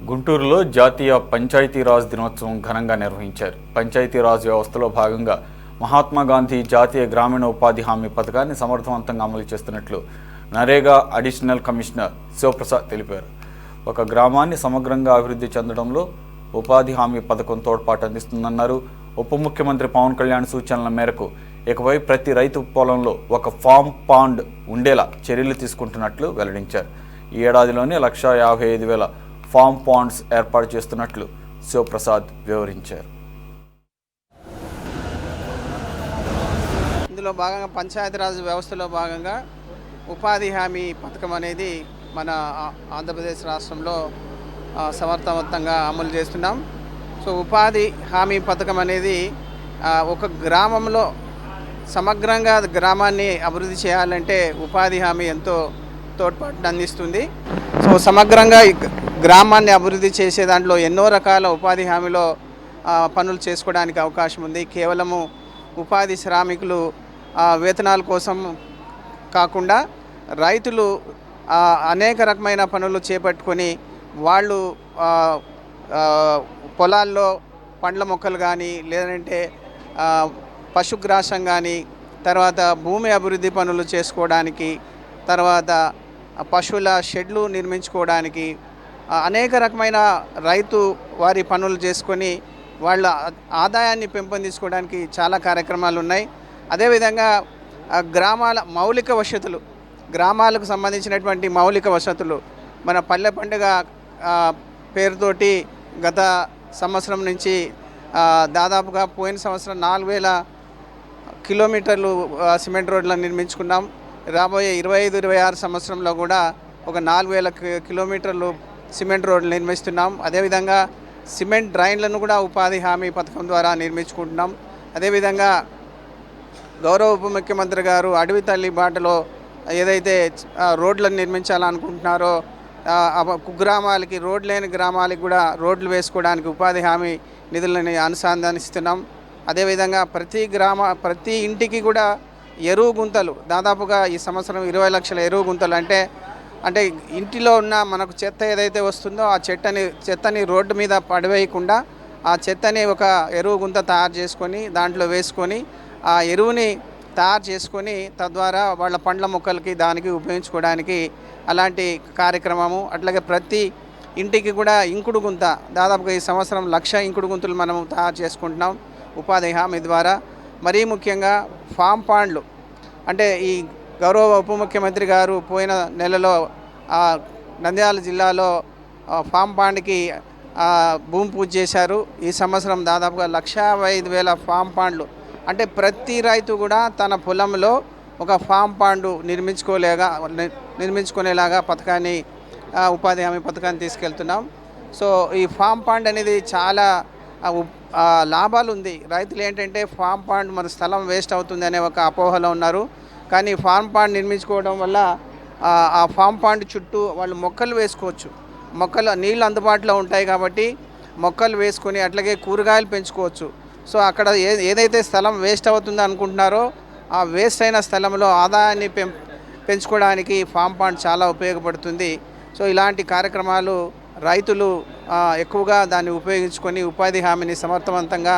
గుంటూరులో జాతీయ పంచాయతీరాజ్ దినోత్సవం ఘనంగా నిర్వహించారు. పంచాయతీరాజ్ వ్యవస్థలో భాగంగా మహాత్మా గాంధీ జాతీయ గ్రామీణ ఉపాధి హామీ పథకాన్ని సమర్థవంతంగా అమలు చేస్తున్నట్లు నరేగా అడిషనల్ కమిషనర్ శివప్రసాద్ తెలిపారు. ఒక గ్రామాన్ని సమగ్రంగా అభివృద్ధి చెందడంలో ఉపాధి హామీ పథకం తోడ్పాటు అందిస్తుందన్నారు. ఉప ముఖ్యమంత్రి పవన్ కళ్యాణ్ సూచనల మేరకు ఇకపై ప్రతి రైతు పొలంలో ఒక ఫామ్ పాండ్ ఉండేలా చర్యలు తీసుకుంటున్నట్లు వెల్లడించారు. ఈ ఏడాదిలోనే 1,55,000 ఫామ్ పాండ్స్ ఏర్పాటు చేస్తున్నట్లు శివప్రసాద్ వివరించారు. ఇందులో భాగంగా పంచాయతీరాజ్ వ్యవస్థలో భాగంగా ఉపాధి హామీ పథకం అనేది మన ఆంధ్రప్రదేశ్ రాష్ట్రంలో సమర్థవంతంగా అమలు చేస్తున్నాం. సో ఉపాధి హామీ పథకం అనేది ఒక గ్రామంలో సమగ్రంగా గ్రామాన్ని అభివృద్ధి చేయాలంటే ఉపాధి హామీ ఎంతో తోడ్పాటును అందిస్తుంది. సో సమగ్రంగా గ్రామాన్ని అభివృద్ధి చేసే దాంట్లో ఎన్నో రకాల ఉపాధి హామీలో పనులు చేసుకోవడానికి అవకాశం ఉంది. కేవలము ఉపాధి శ్రామికులు వేతనాల కోసం కాకుండా రైతులు అనేక రకమైన పనులు చేపట్టుకొని వాళ్ళు పొలాల్లో పండ్ల మొక్కలు కానీ లేదంటే పశుగ్రాసం కానీ తర్వాత భూమి అభివృద్ధి పనులు చేసుకోవడానికి తర్వాత పశువుల షెడ్లు నిర్మించుకోవడానికి అనేక రకమైన రైతు వారి పనులు చేసుకొని వాళ్ళ ఆదాయాన్ని పెంపొందించుకోవడానికి చాలా కార్యక్రమాలు ఉన్నాయి. అదేవిధంగా గ్రామాల మౌలిక వసతులు, గ్రామాలకు సంబంధించినటువంటి మౌలిక వసతులు మన పల్లె పండుగ పేరుతోటి గత సంవత్సరం నుంచి దాదాపుగా పోయిన సంవత్సరం 4,000 కిలోమీటర్లు సిమెంట్ రోడ్లను నిర్మించుకున్నాం. రాబోయే 25-26 సంవత్సరంలో కూడా ఒక 4,000 కిలోమీటర్లు సిమెంట్ రోడ్లు నిర్మిస్తున్నాం. అదేవిధంగా సిమెంట్ డ్రైన్లను కూడా ఉపాధి హామీ పథకం ద్వారా నిర్మించుకుంటున్నాం. అదేవిధంగా గౌరవ ఉప ముఖ్యమంత్రి గారు అడవి తల్లి బాటలో ఏదైతే రోడ్లను నిర్మించాలనుకుంటున్నారో కుగ్రామాలకి రోడ్లు లేని గ్రామాలకి కూడా రోడ్లు వేసుకోవడానికి ఉపాధి హామీ నిధులని అనుసంధానిస్తున్నాం. అదేవిధంగా ప్రతి ఇంటికి కూడా ఎరువు గుంతలు దాదాపుగా ఈ సంవత్సరం 20 లక్షల ఎరువు గుంతలు అంటే ఇంటిలో ఉన్న మనకు చెత్త ఏదైతే వస్తుందో ఆ చెత్తని రోడ్డు మీద పడివేయకుండా ఆ చెత్తని ఒక ఎరువు గుంత తయారు చేసుకొని దాంట్లో వేసుకొని ఆ ఎరువుని తయారు చేసుకొని తద్వారా వాళ్ళ పండ్ల మొక్కలకి దానికి ఉపయోగించుకోవడానికి అలాంటి కార్యక్రమము. అట్లాగే ప్రతి ఇంటికి కూడా ఇంకుడు గుంత దాదాపుగా ఈ సంవత్సరం 1,00,000 ఇంకుడు గుంతలు మనం తయారు చేసుకుంటున్నాం ఉపాధి హామీ ద్వారా. మరీ ముఖ్యంగా ఫామ్ పాండ్లు అంటే ఈ గౌరవ ఉప ముఖ్యమంత్రి గారు పోయిన నెలలో నంద్యాల జిల్లాలో ఫామ్ పాండ్కి భూమి పూజ చేశారు. ఈ సంవత్సరం దాదాపుగా 1,55,000 ఫామ్ పాండ్లు అంటే ప్రతి రైతు కూడా తన పొలంలో ఒక ఫామ్ పాండు నిర్మించుకునేలాగా పథకాన్ని ఉపాధి హామీ పథకాన్ని తీసుకెళ్తున్నాం. సో ఈ ఫామ్ పాండ్ అనేది చాలా లాభాలు ఉంది. రైతులు ఏంటంటే ఫామ్ పాండ్ మన స్థలం వేస్ట్ అవుతుంది అనే ఒక అపోహలో ఉన్నారు. కానీ ఫామ్ పాండ్ నిర్మించుకోవడం వల్ల ఆ ఫామ్ పాండ్ చుట్టూ వాళ్ళు మొక్కలు వేసుకోవచ్చు. నీళ్ళు అందుబాటులో ఉంటాయి కాబట్టి మొక్కలు వేసుకొని అట్లాగే కూరగాయలు పెంచుకోవచ్చు. సో అక్కడ ఏదైతే స్థలం వేస్ట్ అవుతుందో అనుకుంటున్నారో ఆ వేస్ట్ అయిన స్థలంలో ఆదాయాన్ని పెంచుకోవడానికి ఫామ్ పాండ్ చాలా ఉపయోగపడుతుంది. సో ఇలాంటి కార్యక్రమాలు రైతులు ఎక్కువగా దాన్ని ఉపయోగించుకొని ఉపాధి హామీని సమర్థవంతంగా